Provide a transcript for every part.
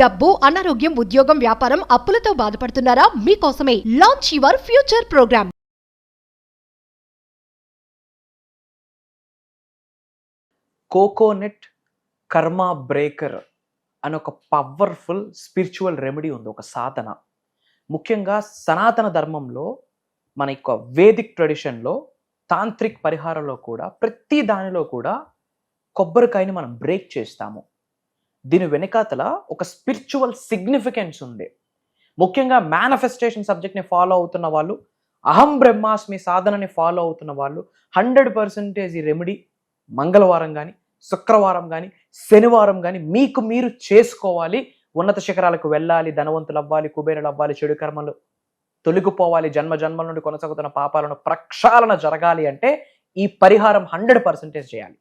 డబ్బు, అనారోగ్యం, ఉద్యోగం, వ్యాపారం, అప్పులతో బాధపడుతున్నారా? మీకోసమే launch your future program. Coconut karma breaker అని ఒక పవర్ఫుల్ స్పిరిచువల్ రెమెడీ ఉంది, ఒక సాధన. ముఖ్యంగా సనాతన ధర్మంలో, మన యొక్క వేదిక్ ట్రెడిషన్లో, తాంత్రిక్ పరిహారంలో కూడా ప్రతి దానిలో కూడా కొబ్బరికాయని మనం బ్రేక్ చేస్తాము. దీని వెనకాతల ఒక స్పిరిచువల్ సిగ్నిఫికెన్స్ ఉంది. ముఖ్యంగా మేనిఫెస్టేషన్ సబ్జెక్ట్ని ఫాలో అవుతున్న వాళ్ళు, అహం బ్రహ్మాస్మి సాధనని ఫాలో అవుతున్న వాళ్ళు 100% ఈ రెమెడీ మంగళవారం కానీ, శుక్రవారం కానీ, శనివారం కానీ మీకు మీరు చేసుకోవాలి. ఉన్నత శిఖరాలకు వెళ్ళాలి, ధనవంతులు అవ్వాలి, కుబేరులు అవ్వాలి, చెడు కర్మలు తొలగిపోవాలి, జన్మ జన్మల నుండి కొనసాగుతున్న పాపాలను ప్రక్షాళన జరగాలి అంటే ఈ పరిహారం 100% చేయాలి.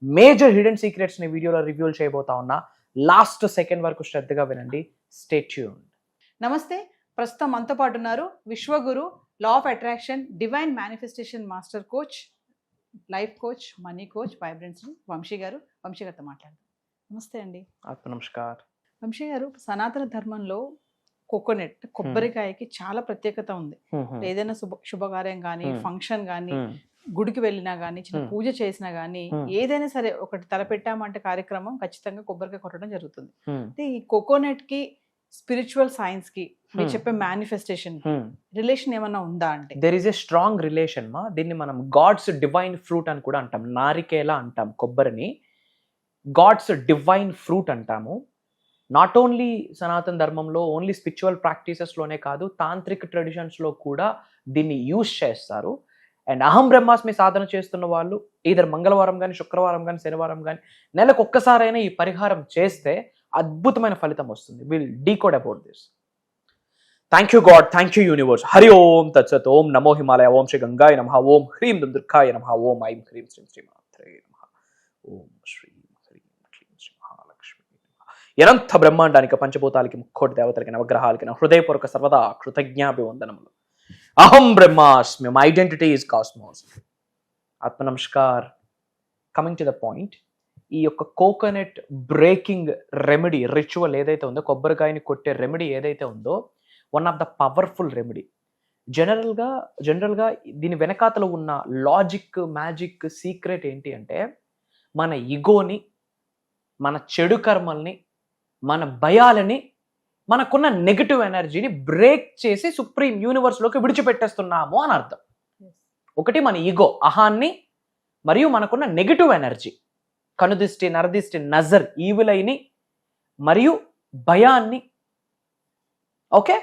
మేజర్ హిడెన్ సీక్రెట్స్ని వీడియోలో రివ్యూలు చేయబోతా ఉన్నా. లాస్ట్ సెకండ్ వరకు శ్రద్ధగా వినండి. Stay tuned. నమస్తే. ప్రస్తుతం మనతో పాటు ఉన్నారు విశ్వగురు, law of attraction, divine manifestation master coach, life coach, money coach, vibrance Vamshi గారు. వంశీ గారితో మాట్లాడదాం. నమస్తే అండి. ఆత్మ నమస్కార్. వంశీ గారు, సనాతన ధర్మంలో కోకోనట్, కొబ్బరికాయకి చాలా ప్రత్యేకత ఉంది. ఏదైనా శుభకార్యం కానీ, ఫంక్షన్ కానీ, గుడికి వెళ్ళినా కానీ, చిన్న పూజ చేసినా కానీ, ఏదైనా సరే ఒకటి తలపెట్టామంటే కార్యక్రమం ఖచ్చితంగా కొబ్బరికాయ కొట్టడం జరుగుతుంది. అయితే ఈ కోకోనట్ కి స్పిరిచువల్ సైన్స్ కి మీరు చెప్పే మేనిఫెస్టేషన్ రిలేషన్ ఏమన్నా ఉందా అంటే? There is a strong relation మా. దీన్ని మనం గాడ్స్ డివైన్ ఫ్రూట్ అని కూడా అంటాం. నారికేల అంటాం కొబ్బరిని, గాడ్స్ డివైన్ ఫ్రూట్ అంటాము. నాట్ ఓన్లీ సనాతన ధర్మంలో, ఓన్లీ స్పిరిచువల్ ప్రాక్టీసెస్లోనే కాదు, తాంత్రిక్ ట్రెడిషన్స్లో కూడా దీన్ని యూజ్ చేస్తారు. అండ్ అహం బ్రహ్మాస్మి సాధన చేస్తున్న వాళ్ళు ఈధర్ మంగళవారం కానీ, శుక్రవారం కానీ, శనివారం కానీ, నెలకు ఒక్కసారైనా ఈ పరిహారం చేస్తే అద్భుతమైన ఫలితం వస్తుంది. Will decode about this. Thank you God, thank you universe. Hari ఓం తత్సత్. ఓం నమో హిమాలయ, ఓం శ్రీ గంగాయ నమః, ఓం హ్రీం దుర్గాయ నమః, ఓం ఐం హ్రీం శ్రీం శ్రీమాత్రే నమః, ఓం శ్రీ ఎనంత బ్రహ్మాండానికి, పంచభూతాలకి, ముక్కోటి దేవతలకి, నవగ్రహాలకి నా హృదయపూర్వక సర్వదా కృతజ్ఞాభివందనములు. అహం బ్రహ్మాస్మి, మై ఐడెంటిటీ ఈజ్ కాస్మోస్. ఆత్మ నమస్కార్. కమింగ్ టు ద పాయింట్, ఈ యొక్క కోకోనట్ బ్రేకింగ్ రెమెడీ రిచువల్ ఏదైతే ఉందో, కొబ్బరికాయని కొట్టే రెమెడీ ఏదైతే ఉందో, one of the powerful remedy. జనరల్గా దీని వెనకాతలో ఉన్న లాజిక్, మ్యాజిక్, సీక్రెట్ ఏంటి అంటే, మన ఇగోని, మన చెడు కర్మల్ని, మన భయాలని, మనకున్న నెగిటివ్ ఎనర్జీని బ్రేక్ చేసి సుప్రీం యూనివర్స్లోకి విడిచిపెట్టేస్తున్నాము అని అర్థం. ఒకటి మన ఈగో, అహాన్ని, మరియు మనకున్న నెగిటివ్ ఎనర్జీ, కనుదిష్టి, నరదిష్టి, నజర్, ఈవిలైని మరియు భయాన్ని, ఓకే,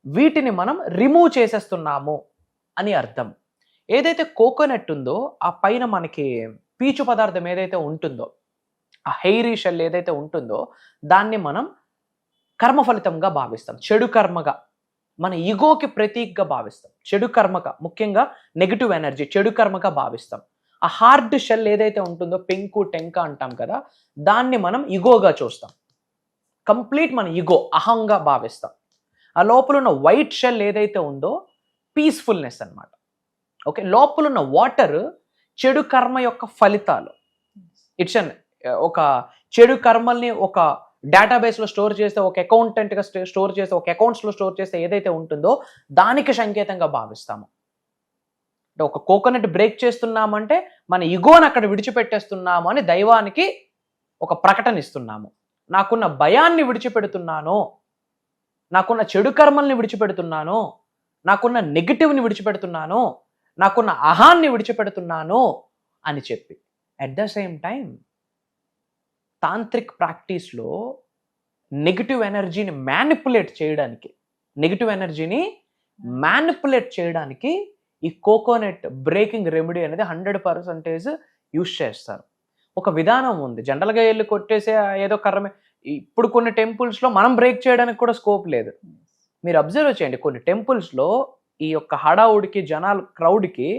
వీటిని మనం రిమూవ్ చేసేస్తున్నాము అని అర్థం. ఏదైతే కోకోనట్ ఉందో ఆ పైన మనకి పీచు పదార్థం ఏదైతే ఉంటుందో, ఆ హెయిరీ షెల్ ఏదైతే ఉంటుందో, దాన్ని మనం కర్మ ఫలితంగా భావిస్తాం, చెడు కర్మగా, మన ఈగోకి ప్రతీకగా భావిస్తాం, చెడు కర్మగా, ముఖ్యంగా నెగిటివ్ ఎనర్జీ చెడు కర్మగా భావిస్తాం. ఆ హార్డ్ షెల్ ఏదైతే ఉంటుందో, పెంకు టెంక అంటాం కదా, దాన్ని మనం ఈగోగా చూస్తాం, కంప్లీట్ మన ఈగో, అహంగా భావిస్తాం. ఆ లోపల ఉన్న వైట్ షెల్ ఏదైతే ఉందో పీస్ఫుల్నెస్ అన్నమాట. ఓకే, లోపల ఉన్న వాటర్ చెడు కర్మ యొక్క ఫలితాలు. ఇట్స్ అన్ ఒక చెడు కర్మల్ని ఒక డేటాబేస్లో స్టోర్ చేస్తే, ఒక అకౌంటెంట్గా స్టోర్ చేస్తే, ఒక అకౌంట్స్లో స్టోర్ చేస్తే ఏదైతే ఉంటుందో దానికి సంకేతంగా భావిస్తాము. అంటే ఒక కోకోనట్ బ్రేక్ చేస్తున్నామంటే మన ఇగోని అక్కడ విడిచిపెట్టేస్తున్నాము అని దైవానికి ఒక ప్రకటన ఇస్తున్నాము. నాకున్న భయాన్ని విడిచిపెడుతున్నాను, నాకున్న చెడు కర్మల్ని విడిచిపెడుతున్నాను, నాకున్న నెగిటివ్ని విడిచిపెడుతున్నాను, నాకున్న అహాన్ని విడిచిపెడుతున్నాను అని చెప్పి. అట్ ద సేమ్ టైం తాంత్రిక్ ప్రాక్టీస్లో నెగిటివ్ ఎనర్జీని మ్యానిపులేట్ చేయడానికి ఈ కోకోనట్ బ్రేకింగ్ రెమెడీ అనేది 100% యూజ్ చేస్తారు. ఒక విధానం ఉంది. జనరల్గా వెళ్ళి కొట్టేసే ఏదో కర్రమే. ఇప్పుడు కొన్ని టెంపుల్స్లో మనం బ్రేక్ చేయడానికి కూడా స్కోప్ లేదు. మీరు అబ్జర్వ్ చేయండి, కొన్ని టెంపుల్స్లో ఈ యొక్క హడావుడికి, జనాలు క్రౌడ్కి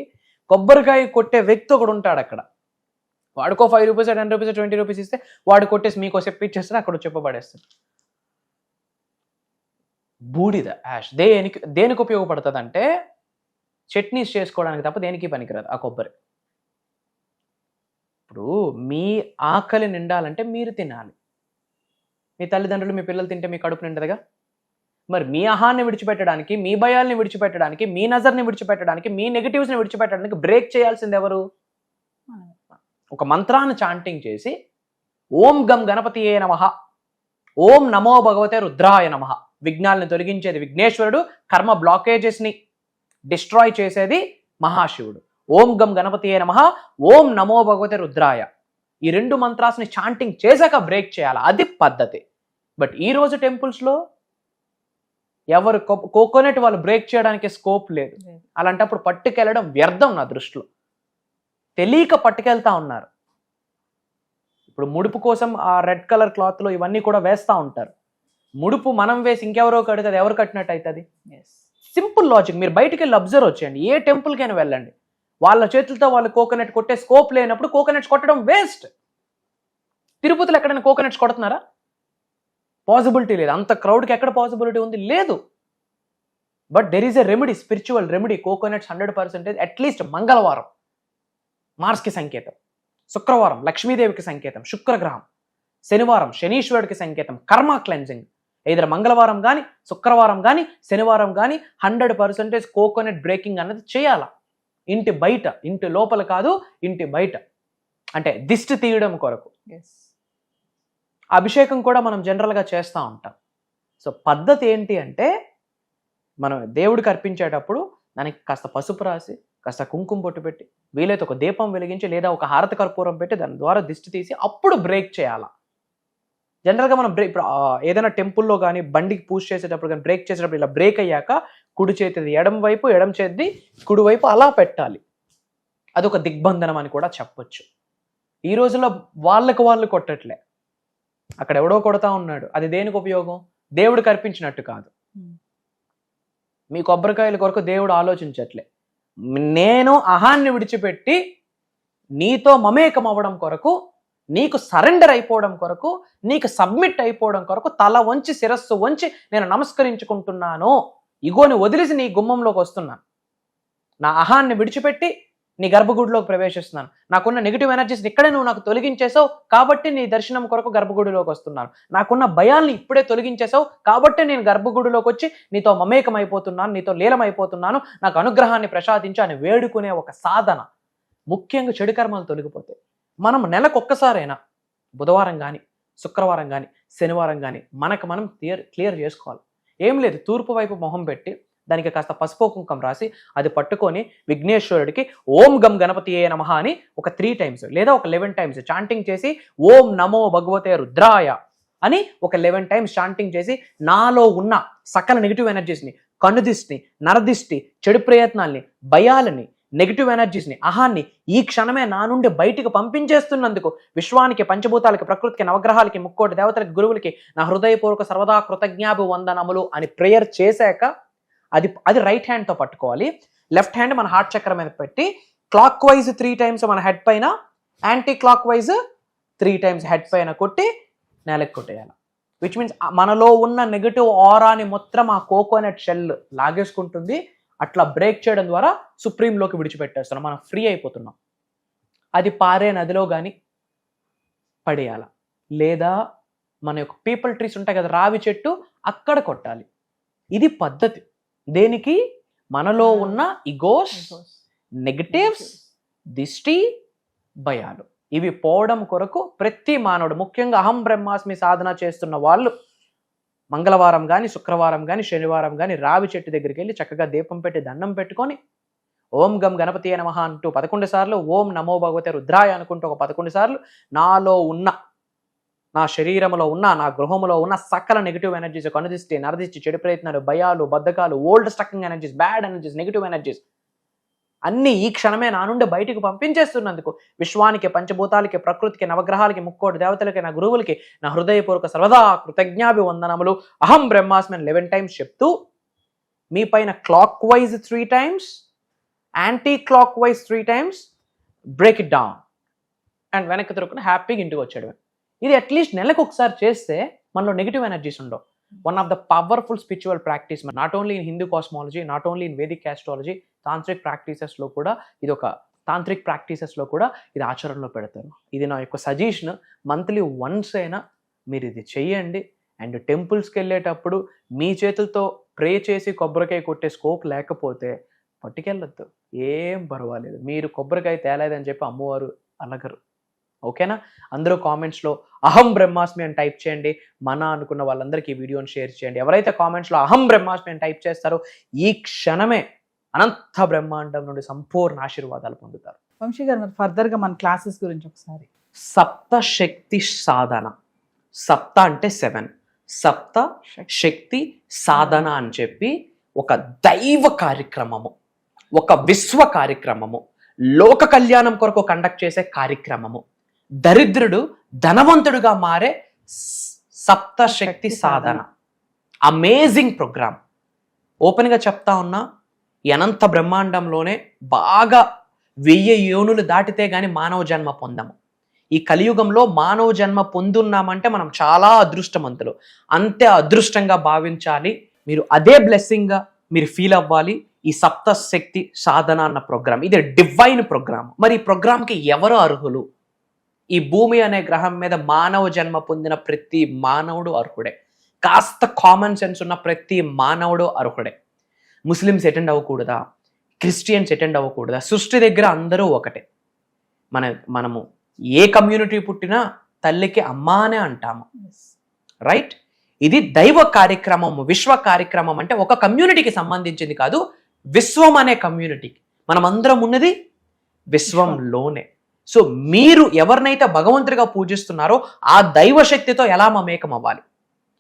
కొబ్బరికాయ కొట్టే వ్యక్తి ఒకడు ఉంటాడు అక్కడ. వాడికో 5 రూపీస్, 10 రూపీస్, 20 రూపీస్ ఇస్తే వాడు కొట్టేసి మీకో చెప్పిచ్చేస్తే అక్కడ చెప్పబడేస్తారు. బూడిద, యాష్ దేనికి ఉపయోగపడుతుంది అంటే చట్నీస్ చేసుకోవడానికి తప్ప దేనికి పనికిరాదు ఆ కొబ్బరి. ఇప్పుడు మీ ఆకలి నిండాలంటే మీరు తినాలి. మీ తల్లిదండ్రులు మీ పిల్లలు తింటే మీ కడుపు నిండదుగా. మరి మీ అహాన్ని విడిచిపెట్టడానికి, మీ భయాల్ని విడిచిపెట్టడానికి, మీ నజర్ని విడిచిపెట్టడానికి, మీ నెగిటివ్స్ని విడిచిపెట్టడానికి బ్రేక్ చేయాల్సింది ఎవరు? ఒక మంత్రాన్ని చాంటింగ్ చేసి ఓం గం గణపతియే నమః, ఓం నమో భగవతే రుద్రాయ నమః. విఘ్నాలను తొలగించేది విఘ్నేశ్వరుడు, కర్మ బ్లాకేజెస్ని డిస్ట్రాయ్ చేసేది మహాశివుడు. ఓం గం గణపతియే నమః, ఓం నమో భగవతే రుద్రాయ. ఈ 2 మంత్రాస్ని చాంటింగ్ చేశాక బ్రేక్ చేయాలి, అది పద్ధతి. బట్ ఈరోజు టెంపుల్స్లో ఎవరు కోకోనట్ వాళ్ళు బ్రేక్ చేయడానికి స్కోప్ లేదు. అలాంటప్పుడు పట్టుకెళ్ళడం వ్యర్థం నా దృష్టిలో. తెలియక పట్టుకెళ్తా ఉన్నారు. ఇప్పుడు ముడుపు కోసం ఆ రెడ్ కలర్ క్లాత్లో ఇవన్నీ కూడా వేస్తూ ఉంటారు. ముడుపు మనం వేసి ఇంకెవరో కడితే అది ఎవరు కట్టినట్టు అవుతుంది? Simple logic. మీరు బయటికి వెళ్ళి అబ్జర్వ్ చేయండి, ఏ టెంపుల్కైనా వెళ్ళండి, వాళ్ళ చేతులతో వాళ్ళు కోకోనట్ కొట్టే స్కోప్ లేనప్పుడు కోకోనట్స్ కొట్టడం వేస్ట్. తిరుపతిలో ఎక్కడైనా కోకోనట్స్ కొడుతున్నారా? పాసిబిలిటీ లేదు. అంత క్రౌడ్కి ఎక్కడ పాసిబిలిటీ ఉంది? లేదు. But there is a remedy, spiritual remedy. Coconuts 100% at least మంగళవారం మార్స్కి సంకేతం, శుక్రవారం లక్ష్మీదేవికి సంకేతం, శుక్రగ్రహం, శనివారం శనీశ్వరుడికి సంకేతం, కర్మ క్లెన్జింగ్. either మంగళవారం కానీ, శుక్రవారం కానీ, శనివారం కానీ 100% కోకోనట్ బ్రేకింగ్ అన్నది చేయాల. ఇంటి బయట, ఇంటి లోపల కాదు, ఇంటి బయట. అంటే దిష్టి తీయడం కొరకు. అభిషేకం కూడా మనం జనరల్గా చేస్తూ ఉంటాం. సో పద్ధతి ఏంటి అంటే, మనం దేవుడికి అర్పించేటప్పుడు దానికి కాస్త పసుపు రాసి, కాస్త కుంకుమ పొట్టు పెట్టి, వీలైతే ఒక దీపం వెలిగించి లేదా ఒక హారతి కర్పూరం పెట్టి దాని ద్వారా దిష్టి తీసి అప్పుడు బ్రేక్ చేయాల. జనరల్గా మనం ఇప్పుడు ఏదైనా టెంపుల్లో కానీ బండికి పూజ చేసేటప్పుడు కానీ బ్రేక్ చేసేటప్పుడు ఇలా బ్రేక్ అయ్యాక కుడి చేతిది ఎడం వైపు, ఎడం చేతిది కుడి వైపు అలా పెట్టాలి. అదొక దిగ్బంధనం అని కూడా చెప్పొచ్చు. ఈ రోజుల్లో వాళ్ళకు వాళ్ళు కొట్టట్లే, అక్కడ ఎవడో కొడతా ఉన్నాడు. అది దేనికి ఉపయోగం? దేవుడికి అర్పించినట్టు కాదు. మీ కొబ్బరికాయల కొరకు దేవుడు ఆలోచించట్లే. నేను అహాన్ని విడిచిపెట్టి నీతో మమేకం అవ్వడం కొరకు, నీకు సరెండర్ అయిపోవడం కొరకు, నీకు సబ్మిట్ అయిపోవడం కొరకు తల వంచి శిరస్సు వంచి నేను నమస్కరించుకుంటున్నాను. ఇగోని వదిలేసి నీ గుమ్మంలోకి వస్తున్నాను. నా అహాన్ని విడిచిపెట్టి నీ గర్భగుడిలోకి ప్రవేశిస్తున్నాను. నాకున్న నెగిటివ్ ఎనర్జీస్ ఇక్కడే నువ్వు నాకు తొలగించేసావు కాబట్టి నీ దర్శనం కొరకు గర్భగుడిలోకి వస్తున్నాను. నాకున్న భయాల్ని ఇప్పుడే తొలగించేసావు కాబట్టి నేను గర్భగుడిలోకి వచ్చి నీతో మమేకం అయిపోతున్నాను, నీతో లీలం అయిపోతున్నాను, నాకు అనుగ్రహాన్ని ప్రసాదించు అని వేడుకునే ఒక సాధన. ముఖ్యంగా చెడు కర్మలు తొలగిపోతాయి. మనం నెలకొక్కసారైనా బుధవారం కానీ, శుక్రవారం కానీ, శనివారం కానీ మనకు మనం క్లియర్ చేసుకోవాలి. ఏం లేదు, తూర్పు వైపు మొహం పెట్టి దానికి కాస్త పసుపు కుంకం రాసి అది పట్టుకొని విఘ్నేశ్వరుడికి ఓం గం గణపతియే నమః అని ఒక 3 times లేదా ఒక 11 times చాంటింగ్ చేసి, ఓం నమో భగవతే రుద్రాయ అని ఒక 11 times చాంటింగ్ చేసి, నాలో ఉన్న సకల నెగిటివ్ ఎనర్జీస్ని, కనుదిష్టిని, నరదిష్టి, చెడు ప్రయత్నాల్ని, భయాలని, నెగిటివ్ ఎనర్జీస్ని, అహాన్ని ఈ క్షణమే నా నుండి బయటికి పంపించేస్తున్నందుకు విశ్వానికి, పంచభూతాలకి, ప్రకృతికి, నవగ్రహాలకి, ముక్కోటి దేవతలకి, గురువులకి నా హృదయపూర్వక సర్వదా కృతజ్ఞాభివందనములు అని ప్రేయర్ చేశాక అది రైట్ హ్యాండ్తో పట్టుకోవాలి. లెఫ్ట్ హ్యాండ్ మన హార్ట్ చక్రం మీద పెట్టి క్లాక్ వైజ్ 3 times మన హెడ్ పైన, anti clock wise 3 times head పైన కొట్టి నేలకు కొట్టేయాలి. విచ్ మీన్స్ మనలో ఉన్న నెగిటివ్ ఆరాని మొత్తం ఆ కోకోనట్ షెల్ లాగేసుకుంటుంది. అట్లా బ్రేక్ చేయడం ద్వారా సుప్రీంలోకి విడిచిపెట్టేస్తున్నాం, మనం ఫ్రీ అయిపోతున్నాం. అది పారే నదిలో కానీ పడేయాల, లేదా మన యొక్క పీపుల్ ట్రీస్ ఉంటాయి కదా, రావి చెట్టు, అక్కడ కొట్టాలి. ఇది పద్ధతి. దేనికి? మనలో ఉన్న ఇగోస్, నెగటివ్స్, దిష్టి, భయాలు ఇవి పోవడం కొరకు ప్రతి మానవుడు, ముఖ్యంగా అహం బ్రహ్మాస్మి సాధన చేస్తున్న వాళ్ళు మంగళవారం కానీ, శుక్రవారం కానీ, శనివారం కానీ రావి చెట్టు దగ్గరికి వెళ్ళి చక్కగా దీపం పెట్టి దండం పెట్టుకొని ఓం గం గణపతియే నమః అంటూ 11 సార్లు, ఓం నమో భగవతే రుద్రాయ అనుకుంటూ ఒక 11 సార్లు నాలో ఉన్న, నా శరీరంలో ఉన్న, నా గృహంలో ఉన్న సకల నెగిటివ్ ఎనర్జీస్, కనుదిష్టి, నరదిష్టి, చెడు ప్రయత్నాలు, భయాలు, బద్ధకాలు, old stucking energies, bad energies, negative energies అన్నీ ఈ క్షణమే నా నుండి బయటికి పంపించేస్తున్నందుకు విశ్వానికి, పంచభూతాలకి, ప్రకృతికి, నవగ్రహాలకి, ముక్కోటి దేవతలకి, నా గురువులకి నా హృదయపూర్వక సర్వదా కృతజ్ఞాభివందనములు అహం బ్రహ్మాస్మి 11 times చెప్తూ, మీ పైన clock wise 3 times, anti clock wise 3 times break it down and వెనక్కి తిరుగుకుని హ్యాపీగా ఇంటికి వచ్చాడు. ఇది అట్లీస్ట్ నెలకు ఒకసారి చేస్తే మనలో నెగిటివ్ ఎనర్జీస్ ఉండవు. One of the powerful spiritual practice, not only in Hindu cosmology, not only in Vedic astrology, తాంత్రిక్ ప్రాక్టీసెస్లో కూడా ఇది ఒక ఇది ఆచరణలో పెడతారు. ఇది నా యొక్క సజెషన్. మంత్లీ వన్స్ అయినా మీరు ఇది చెయ్యండి. అండ్ టెంపుల్స్కి వెళ్ళేటప్పుడు మీ చేతులతో ప్రే చేసి కొబ్బరికాయ కొట్టే స్కోప్ లేకపోతే పట్టుకెళ్ళొద్దు, ఏం పర్వాలేదు. మీరు కొబ్బరికాయ తేలేదని చెప్పి అమ్మవారు అలగరు. ఓకేనా? అందరూ కామెంట్స్లో అహం బ్రహ్మాస్మి అని టైప్ చేయండి. మన అనుకున్న వాళ్ళందరికీ ఈ వీడియోని షేర్ చేయండి. ఎవరైతే కామెంట్స్లో అహం బ్రహ్మాస్మి అని టైప్ చేస్తారో ఈ క్షణమే అనంత బ్రహ్మాండం నుండి సంపూర్ణ ఆశీర్వాదాలు పొందుతారు. వంశీ గారు, మరి ఫర్దర్గా మన క్లాసెస్ గురించి ఒకసారి. సప్త శక్తి సాధన. సప్త అంటే 7, సప్త శక్తి సాధన అని చెప్పి ఒక దైవ కార్యక్రమము, ఒక విశ్వ కార్యక్రమము, లోక కళ్యాణం కొరకు కండక్ట్ చేసే కార్యక్రమము, దరిద్రుడు ధనవంతుడుగా మారే సప్త శక్తి సాధన. Amazing programme. ఓపెన్గా చెప్తా ఉన్నా, ఈ అనంత బ్రహ్మాండంలోనే బాగా 1000 యోనులు దాటితే గాని మానవ జన్మ పొందము. ఈ కలియుగంలో మానవ జన్మ పొందున్నామంటే మనం చాలా అదృష్టవంతులు. అంతే అదృష్టంగా భావించాలి. మీరు అదే బ్లెస్సింగ్గా మీరు ఫీల్ అవ్వాలి. ఈ సప్త శక్తి సాధన అన్న ప్రోగ్రామ్ ఇది డివైన్ ప్రోగ్రామ్. మరి ఈ ప్రోగ్రామ్కి ఎవరు అర్హులు? ఈ భూమి అనే గ్రహం మీద మానవ జన్మ పొందిన ప్రతి మానవుడు అర్హుడే. కాస్త కామన్ సెన్స్ ఉన్న ప్రతి మానవుడు అర్హుడే. ముస్లిమ్స్ అటెండ్ అవ్వకూడదా? క్రిస్టియన్స్ అటెండ్ అవ్వకూడదా? సృష్టి దగ్గర అందరూ ఒకటే. మనము ఏ కమ్యూనిటీ పుట్టినా తల్లికి అమ్మా అనే అంటాము, రైట్? ఇది దైవ కార్యక్రమం, విశ్వ కార్యక్రమం. అంటే ఒక కమ్యూనిటీకి సంబంధించింది కాదు, విశ్వం అనే కమ్యూనిటీకి. మనం అందరం ఉన్నది విశ్వంలోనే. సో మీరు ఎవరినైతే భగవంతుడిగా పూజిస్తున్నారో ఆ దైవ శక్తితో ఎలా మమేకం అవ్వాలి,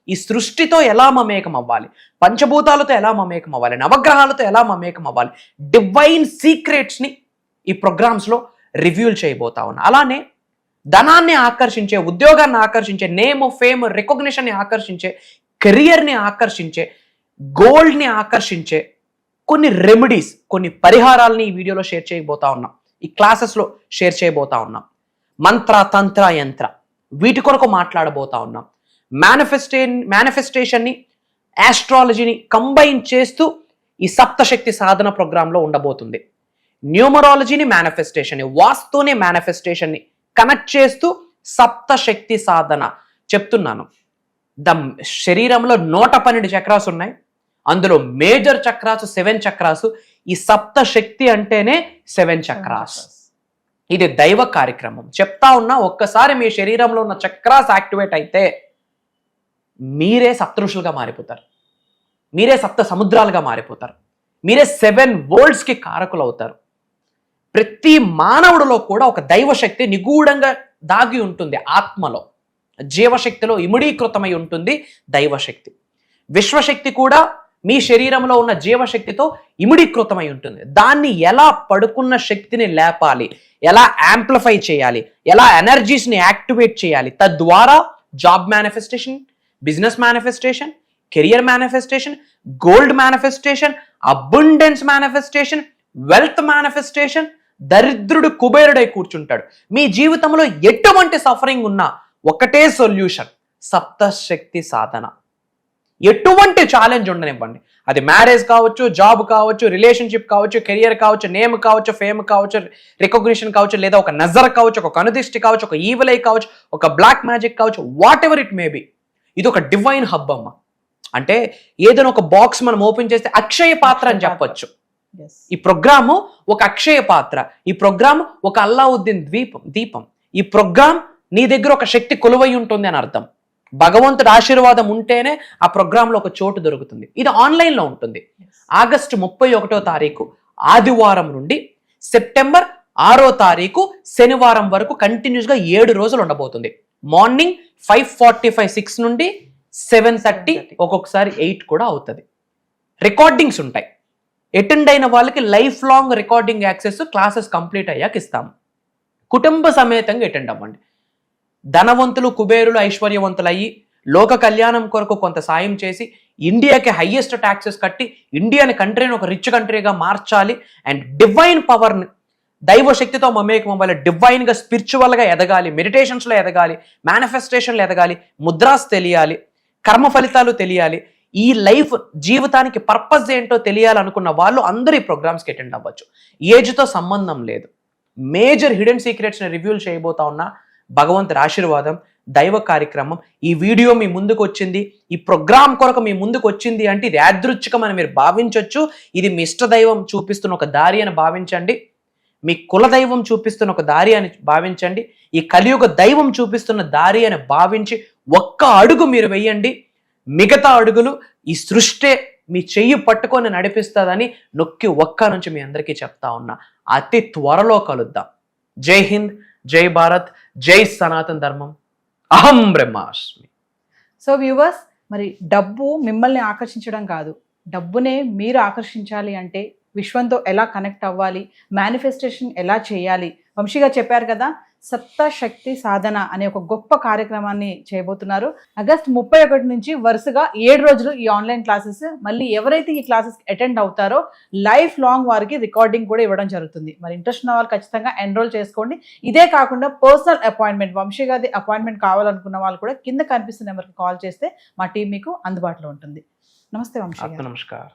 ఈ సృష్టితో ఎలా మమేకం అవ్వాలి, పంచభూతాలతో ఎలా మమేకం అవ్వాలి, నవగ్రహాలతో ఎలా మమేకం అవ్వాలి, డివైన్ సీక్రెట్స్ని ఈ ప్రోగ్రామ్స్లో రివ్యూల్ చేయబోతా ఉన్నా. అలానే ధనాన్ని ఆకర్షించే, ఉద్యోగాన్ని ఆకర్షించే, నేమ్, ఫేమ్, రికగ్నిషన్ని ఆకర్షించే, కెరియర్ని ఆకర్షించే, గోల్డ్ని ఆకర్షించే కొన్ని రెమెడీస్, కొన్ని పరిహారాలని ఈ వీడియోలో షేర్ చేయబోతా ఉన్నాం. ఈ క్లాసెస్లో షేర్ చేయబోతా ఉన్నాం. మంత్ర, తంత్ర, యంత్ర వీటి కొరకు మాట్లాడబోతా ఉన్నాం. మేనిఫెస్టేషన్ని, ఆస్ట్రాలజీని కంబైన్ చేస్తూ ఈ సప్తశక్తి సాధన ప్రోగ్రాంలో ఉండబోతుంది. న్యూమరాలజీని, మేనిఫెస్టేషన్ని, వాస్తుని, మేనిఫెస్టేషన్ని కనెక్ట్ చేస్తూ సప్తశక్తి సాధన చెప్తున్నాను. శరీరంలో 112 చక్రాస్ ఉన్నాయి. అందులో మేజర్ చక్రాసు 7 చక్రాసు. ఈ సప్తశక్తి అంటేనే 7 చక్రాస్. ఇది దైవ కార్యక్రమం. చెప్తా ఉన్నా, ఒక్కసారి మీ శరీరంలో ఉన్న చక్రాస్ యాక్టివేట్ అయితే మీరే సప్తఋషులుగా మారిపోతారు, మీరే సప్త సముద్రాలుగా మారిపోతారు, మీరే 7 వరల్డ్స్కి కారకులు అవుతారు. ప్రతి మానవుడిలో కూడా ఒక దైవశక్తి నిగూఢంగా దాగి ఉంటుంది. ఆత్మలో, జీవశక్తిలో ఇమిడీకృతమై ఉంటుంది దైవశక్తి. విశ్వశక్తి కూడా మీ శరీరంలో ఉన్న జీవశక్తితో ఇమిడీకృతమై ఉంటుంది. దాన్ని ఎలా పడుకున్న శక్తిని లేపాలి, ఎలా యాంప్లిఫై చేయాలి, ఎలా ఎనర్జీస్ని యాక్టివేట్ చేయాలి, తద్వారా job manifestation, business manifestation, career manifestation, gold manifestation, abundance manifestation, wealth manifestation. దరిద్రుడు కుబేరుడై కూర్చుంటాడు. మీ జీవితంలో ఎటువంటి సఫరింగ్ ఉన్నా ఒకటే సొల్యూషన్, సప్తశక్తి సాధన. ఎటువంటి ఛాలెంజ్ ఉండనివ్వండి, అది మ్యారేజ్ కావచ్చు, జాబ్ కావచ్చు, రిలేషన్షిప్ కావచ్చు, కెరియర్ కావచ్చు, నేమ్ కావచ్చు, ఫేమ్ కావచ్చు, రికగ్నిషన్ కావచ్చు, లేదా ఒక నజర్ కావచ్చు, ఒక కనుదిష్టి కావచ్చు, ఒక ఈవిల్ ఐ కావచ్చు, ఒక బ్లాక్ మ్యాజిక్ కావచ్చు, what ever it may be. ఇది ఒక డివైన్ హబ్ అమ్మ. అంటే ఏదైనా ఒక బాక్స్ మనం ఓపెన్ చేస్తే అక్షయ పాత్ర అని చెప్పొచ్చు. ఈ ప్రోగ్రాము ఒక అక్షయ పాత్ర. ఈ ప్రోగ్రామ్ ఒక అల్లావుద్దీన్ దీపం. ఈ ప్రోగ్రామ్ నీ దగ్గర ఒక శక్తి కొలువై ఉంటుంది అని అర్థం. భగవంతుడి ఆశీర్వాదం ఉంటేనే ఆ ప్రోగ్రాంలో ఒక చోటు దొరుకుతుంది. ఇది ఆన్లైన్లో ఉంటుంది. ఆగస్టు 31వ తారీఖు ఆదివారం నుండి సెప్టెంబర్ 6వ తారీఖు శనివారం వరకు కంటిన్యూస్గా 7 రోజులు ఉండబోతుంది. మార్నింగ్ 5:45, 6 నుండి 7:30, ఒక్కొక్కసారి 8 కూడా అవుతుంది. రికార్డింగ్స్ ఉంటాయి. అటెండ్ అయిన వాళ్ళకి life long recording access classes complete అయ్యాక ఇస్తాము. కుటుంబ సమేతంగా అటెండ్ అవ్వండి. ధనవంతులు, కుబేరులు, ఐశ్వర్యవంతులు అయ్యి లోక కళ్యాణం కొరకు కొంత సాయం చేసి ఇండియాకి హైయెస్ట్ ట్యాక్సెస్ కట్టి ఇండియాని కంట్రీని ఒక రిచ్ కంట్రీగా మార్చాలి. అండ్ డివైన్ పవర్ని, దైవశక్తితో మమేకం అవ్వాలి. డివైన్గా, స్పిరిచువల్గా ఎదగాలి, మెడిటేషన్స్లో ఎదగాలి, మేనిఫెస్టేషన్లో ఎదగాలి, ముద్రాస్ తెలియాలి, కర్మ ఫలితాలు తెలియాలి, ఈ లైఫ్ జీవితానికి పర్పస్ ఏంటో తెలియాలనుకున్న వాళ్ళు అందరూ ఈ ప్రోగ్రామ్స్కి అటెండ్ అవ్వచ్చు. ఏజ్తో సంబంధం లేదు. మేజర్ హిడెన్ సీక్రెట్స్ని రివ్యూల్ చేయబోతా ఉన్నా. భగవంతుడి ఆశీర్వాదం, దైవ కార్యక్రమం. ఈ వీడియో మీ ముందుకు వచ్చింది, ఈ ప్రోగ్రామ్ కొరకు మీ ముందుకు వచ్చింది అంటే ఇది యాదృచ్ఛికం అని మీరు భావించవచ్చు. ఇది మీ ఇష్ట దైవం చూపిస్తున్న ఒక దారి అని భావించండి, మీ కుల దైవం చూపిస్తున్న ఒక దారి అని భావించండి, ఈ కలియుగ దైవం చూపిస్తున్న దారి అని భావించి ఒక్క అడుగు మీరు వెయ్యండి. మిగతా అడుగులు ఈ సృష్టి మీ చెయ్యి పట్టుకొని నడిపిస్తుందని నొక్కి ఒక్క నుంచి మీ అందరికీ చెప్తా ఉన్నా. అతి త్వరలో కలుద్దాం. జై హింద్, జై భారత్, జై సనాతన ధర్మం. అహం బ్రహ్మాస్మి. సో వ్యూవర్స్, మరి డబ్బు మిమ్మల్ని ఆకర్షించడం కాదు, డబ్బునే మీరు ఆకర్షించాలి అంటే విశ్వంతో ఎలా కనెక్ట్ అవ్వాలి, మేనిఫెస్టేషన్ ఎలా చేయాలి, వంశీ గారు చెప్పారు కదా. సప్త శక్తి సాధన అనే ఒక గొప్ప కార్యక్రమాన్ని చేయబోతున్నారు. ఆగస్ట్ 31 నుంచి వరుసగా 7 రోజులు ఈ ఆన్లైన్ క్లాసెస్. మళ్ళీ ఎవరైతే ఈ క్లాసెస్ అటెండ్ అవుతారో లైఫ్ లాంగ్ వారికి రికార్డింగ్ కూడా ఇవ్వడం జరుగుతుంది. మరి ఇంట్రెస్ట్ ఉన్న వాళ్ళు ఖచ్చితంగా ఎన్రోల్ చేసుకోండి. ఇదే కాకుండా పర్సనల్ అపాయింట్మెంట్, వంశీ గారి అపాయింట్మెంట్ కావాలనుకున్న వాళ్ళు కూడా కింద కనిపిస్తున్న నెంబర్కి కాల్ చేస్తే మా టీం మీకు అందుబాటులో ఉంటుంది. నమస్తే వంశీ గారు. నమస్కారం.